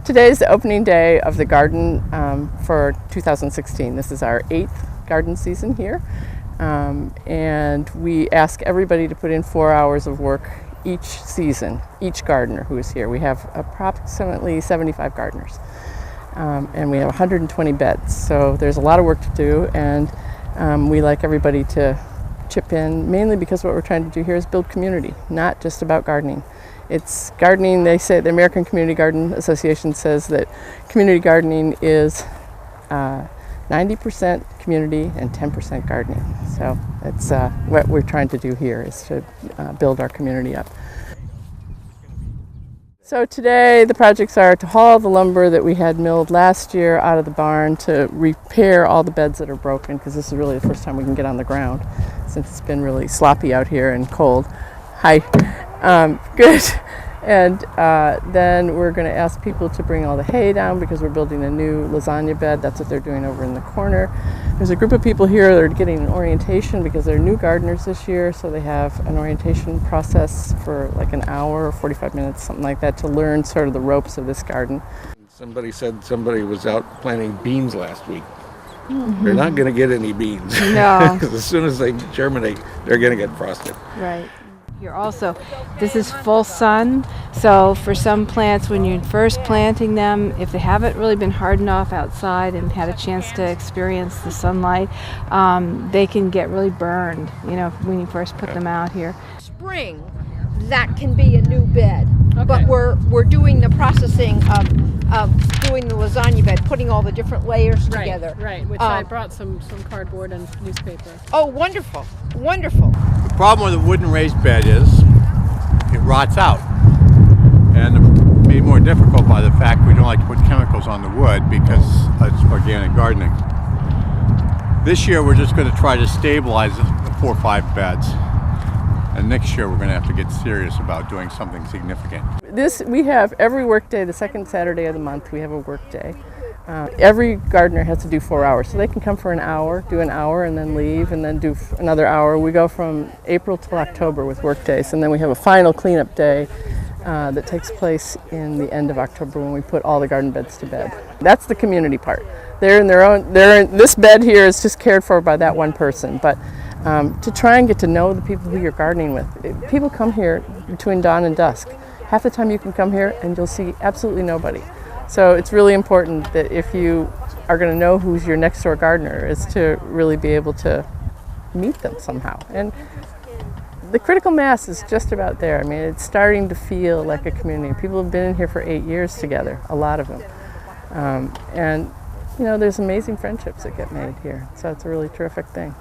Today is the opening day of the garden for 2016. This is our 8th garden season here. And we ask everybody to put in 4 hours of work each season, each gardener who is here. We have approximately 75 gardeners. And we have 120 beds. So there's a lot of work to do, and we like everybody to chip in, mainly because what we're trying to do here is build community, not just about gardening. It's gardening, they say, the American Community Garden Association says that community gardening is 90% community and 10% gardening. So it's what we're trying to do here is to build our community up. So today the projects are to haul the lumber that we had milled last year out of the barn, to repair all the beds that are broken, because this is really the first time we can get on the ground since it's been really sloppy out here and cold. Hi. Good. And then we're going to ask people to bring all the hay down because we're building a new lasagna bed. That's what they're doing over in the corner. There's a group of people here that are getting an orientation because they're new gardeners this year, so they have an orientation process for like an hour or 45 minutes, something like that, to learn sort of the ropes of this garden. Somebody said somebody was out planting beans last week. Mm-hmm. They're not going to get any beans. No. Because as soon as they germinate, they're going to get frosted. Right. Here also, this is full sun, so for some plants, when you're first planting them, if they haven't really been hardened off outside and had a chance to experience the sunlight, they can get really burned, you know, when you first put them out here. Spring, that can be a new bed, okay. But we're doing the processing of doing the lasagna bed, putting all the different layers together. Right, which I brought some cardboard and newspaper. Oh, wonderful, wonderful. The problem with a wooden raised bed is it rots out, and it's made more difficult by the fact we don't like to put chemicals on the wood because it's organic gardening. This year we're just going to try to stabilize the 4 or 5 beds, and next year we're going to have to get serious about doing something significant. We have every work day, the second Saturday of the month, we have a work day. Every gardener has to do 4 hours, so they can come for an hour, do an hour, and then leave, and then do another hour. We go from April till October with work days, and then we have a final cleanup day that takes place in the end of October when we put all the garden beds to bed. That's the community part. They're in their own. This bed here is just cared for by that one person, but to try and get to know the people who you're gardening with. People come here between dawn and dusk. Half the time you can come here and you'll see absolutely nobody. So it's really important that if you are going to know who's your next door gardener, is to really be able to meet them somehow. And the critical mass is just about there. I mean, it's starting to feel like a community. People have been in here for 8 years together, a lot of them. And you know, there's amazing friendships that get made here. So it's a really terrific thing.